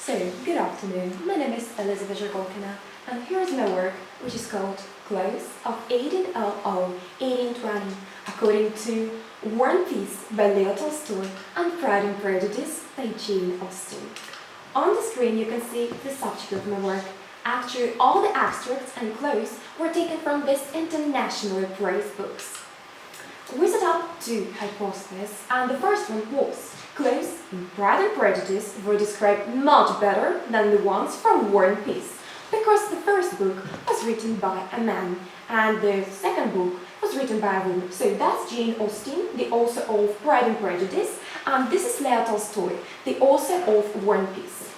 So, good afternoon. My name is Elizaveta, and here's my work, which is called Clothes of 1800-1820, according to War and Peace by Leo Tolstoy and Pride and Prejudice by Jane Austen. On the screen you can see the subject of my work. Actually, all the abstracts and clothes were taken from these internationally praised books. We set up two hypotheses, and the first one was clothes in Pride and Prejudice were described much better than the ones from War and Peace, because the first book was written by a man and the second book was written by a woman. So that's Jane Austen, the author of Pride and Prejudice, and this is Leo Tolstoy, the author of War and Peace.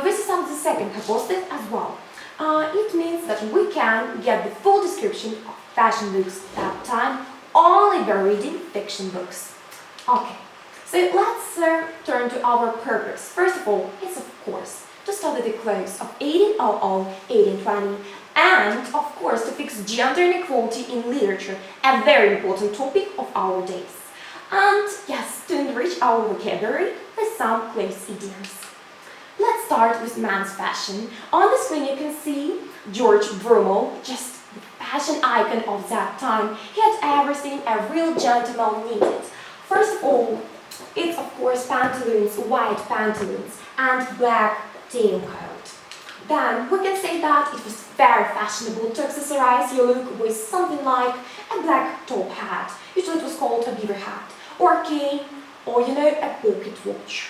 This is the second hypothesis as well. It means that we can get the full description of fashion books at that time only by reading fiction books. Okay, so let's turn to our purpose. First of all, it's of course to study the clothes of 1800-1820 and of course to fix gender inequality in literature, a very important topic of our days. And yes, to enrich our vocabulary with some clothes idioms. Let's start with men's fashion. On the screen you can see George Brummel, just the fashion icon of that time. He had everything a real gentleman needed. First of all, it's of course pantaloons, white pantaloons and black tailcoat. Then we can say that it was very fashionable to accessorize your look with something like a black top hat. Usually it was called a beaver hat, or a cane, or a pocket watch.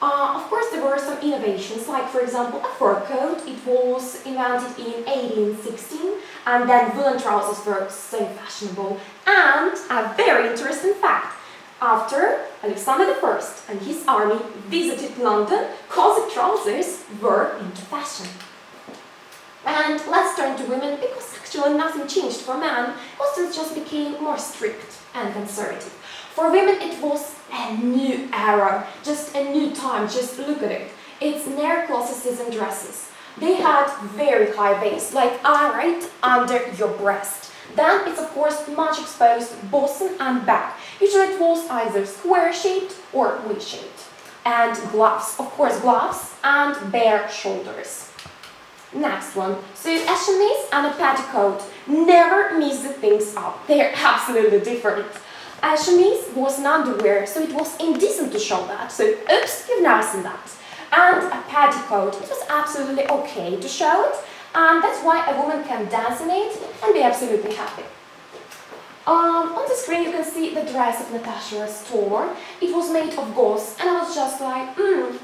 Of course, there were some innovations, like for example a fur coat. It was invented in 1816, and then woolen trousers were so fashionable. And a very interesting fact, after Alexander I and his army visited London, cozy trousers were into fashion. And let's turn to women, because actually nothing changed for men, costumes just became more strict and conservative. For women it was a new era, just a new time, just look at it. It's neoclassicism dresses. They had very high waist, like right under your breast. Then it's of course much exposed bosom and back. Usually it was either square-shaped or V-shaped. And gloves, of course gloves and bare shoulders. Next one, so a chemise and a petticoat. Never mix the things up, they're absolutely different. A chemise was an underwear, so it was indecent to show that, so oops, you've never seen that. And a petticoat, it was absolutely okay to show it, and that's why a woman can dance in it and be absolutely happy. On the screen you can see the dress of Natasha Restore. It was made of gauze, and I was just like,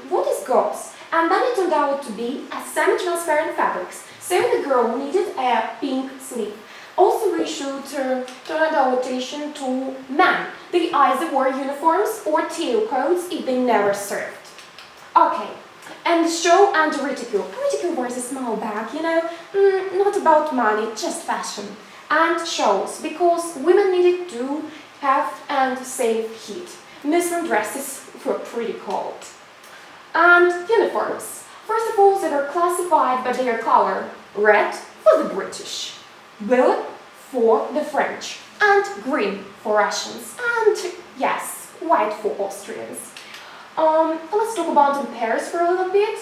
what is gauze? And then it turned out to be a semi-transparent fabrics, so the girl needed a pink sleeve. Also, we should turn our attention to men. They either wore uniforms or tailcoats if they never served. Okay, and the show and the ridicule. Ridicule wears a small bag, not about money, just fashion. And shows, because women needed to have and save heat. Muslim dresses were pretty cold. And uniforms. First of all, they were classified by their color. Red for the British, blue for the French, and green for Russians, and yes, white for Austrians. Let's talk about in Paris for a little bit.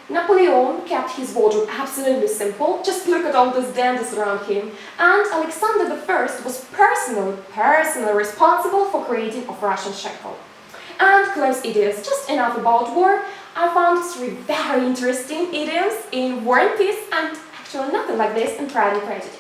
Napoleon kept his wardrobe absolutely simple, just look at all those dandies around him, and Alexander I was personally responsible for creating of Russian shekel. And close idioms, just enough about war. I found 3 very interesting idioms in War and Peace, and actually nothing like this in Pride and Prejudice.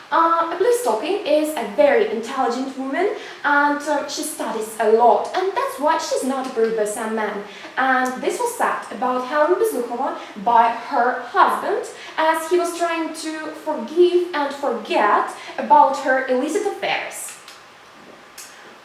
A blue stocking is a very intelligent woman, and she studies a lot, and that's why she's not approved by some men. And this was said about Helena Bezlukhova by her husband, as he was trying to forgive and forget about her illicit affairs.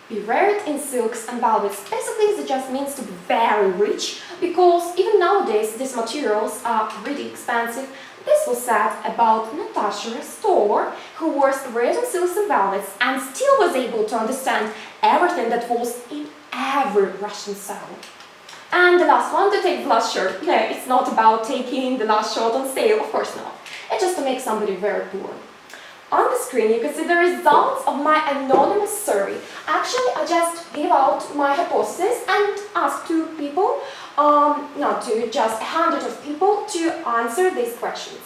Be reared in silks and velvets. Basically, it just means to be very rich, because even nowadays these materials are really expensive. This was said about Natasha Restore, who wore red and silks and velvets and still was able to understand everything that was in every Russian song. And the last one, to take the last shirt. No, it's not about taking the last shirt on sale, of course not. It's just to make somebody very poor. On the screen you can see the results of my anonymous survey. Actually, I just gave out my hypothesis and asked 2 people not to just 100 of people to answer these questions.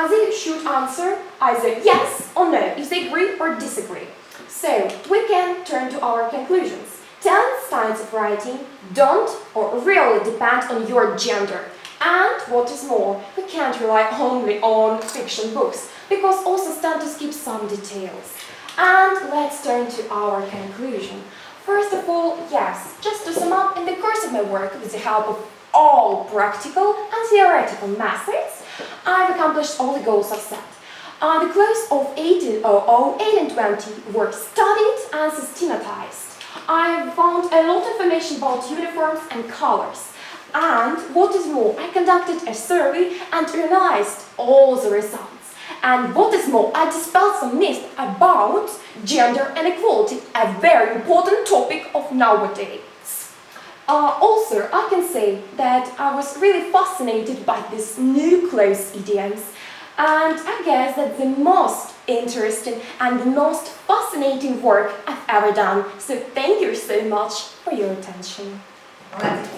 They should answer either yes or no, if they agree or disagree. So we can turn to our conclusions. Talent styles of writing don't or really depend on your gender. And what is more, we can't rely only on fiction books, because also stand to skip some details. And let's turn to our conclusion. First of all, yes, just to sum up, in the course of my work, with the help of all practical and theoretical methods, I've accomplished all the goals I've set. The clothes of 1800, 1820 were studied and systematized. I found a lot of information about uniforms and colors. And what is more, I conducted a survey and analyzed all the results. And what is more, I dispelled some myths about gender inequality, a very important topic of nowadays. Also, I can say that I was really fascinated by these new clothes idioms. And I guess that's the most interesting and the most fascinating work I've ever done. So thank you so much for your attention.